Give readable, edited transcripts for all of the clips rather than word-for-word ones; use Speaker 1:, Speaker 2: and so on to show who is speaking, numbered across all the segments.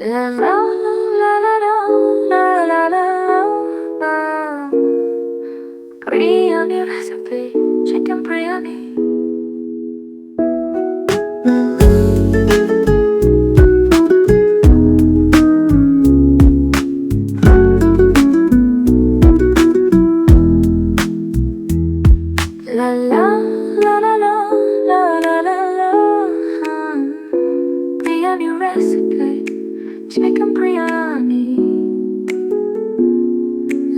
Speaker 1: La la la la la la la la. Biryani recipe, chicken biryani. La la la la la la la la la. Biryani recipe, chicken biryani.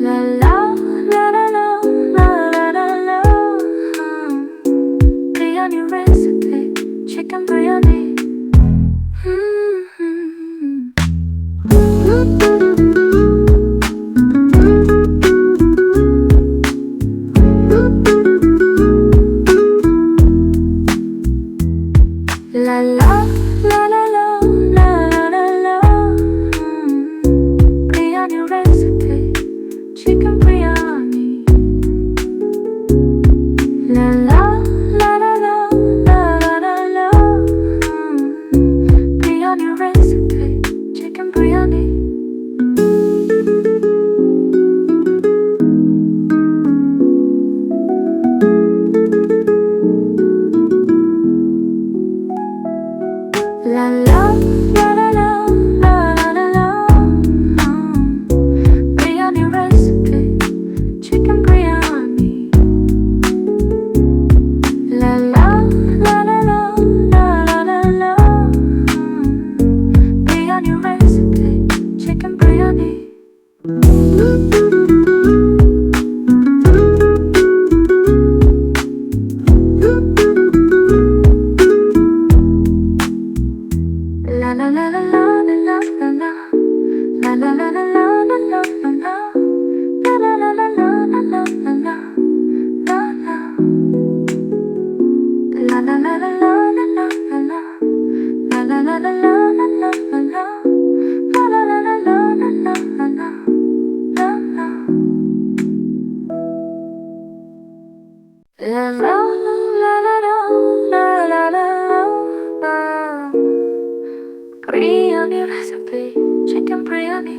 Speaker 1: La la la la la la la la la. Biryani recipe, chicken biryani. La la la la la la la la. Biryani recipe, chicken biryani. La la la la la la la la. Biryani recipe, chicken biryani. La la la la la la la la. Biryani recipe, chicken biryani. La la la la la la la la. Biryani recipe, chicken biryani. La la la la la la la la. La la la la la la la la. La la la la la la la la. La la. La la la la la la la la. La la la la la la la la. La la la la la la la la. La la. La la la la la la la la. Biryani recipe, chicken biryani.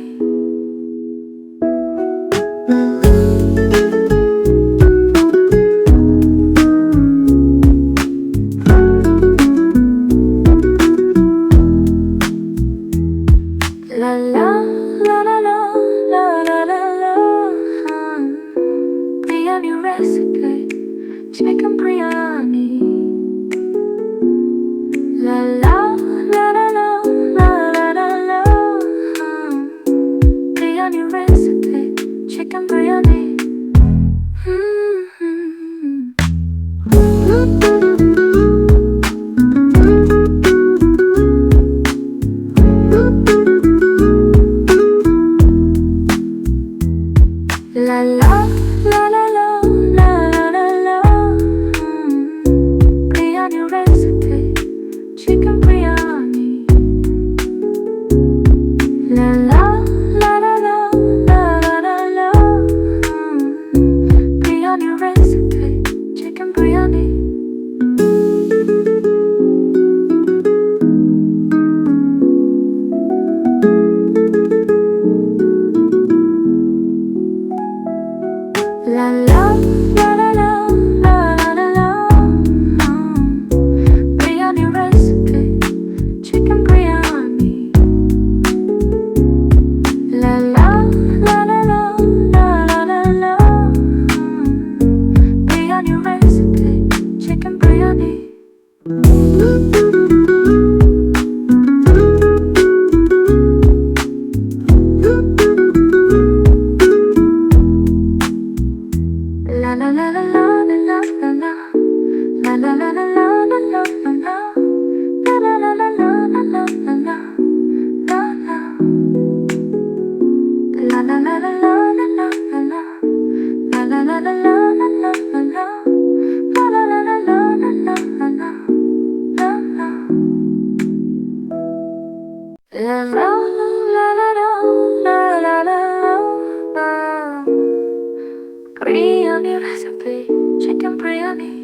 Speaker 1: La la la la la la la la la. Biryani recipe, chicken biryani. La la la la la la la la. Biryani recipe, chicken biryani. La la la la la la la la. Biryani recipe, chicken biryani. La la la la la la la la. Biryani recipe, chicken biryani. La la la la la la la la. Biryani recipe, chicken biryani. La la la la la la la la. Biryani recipe, chicken biryani. La la la la la la la la. La la la la la la la la. La la la la la la la la. La la. La la la la la la la la. La la la la la la la la. La la la la la la la la. La la. La la la la la la la la. Biryani recipe, chicken biryani.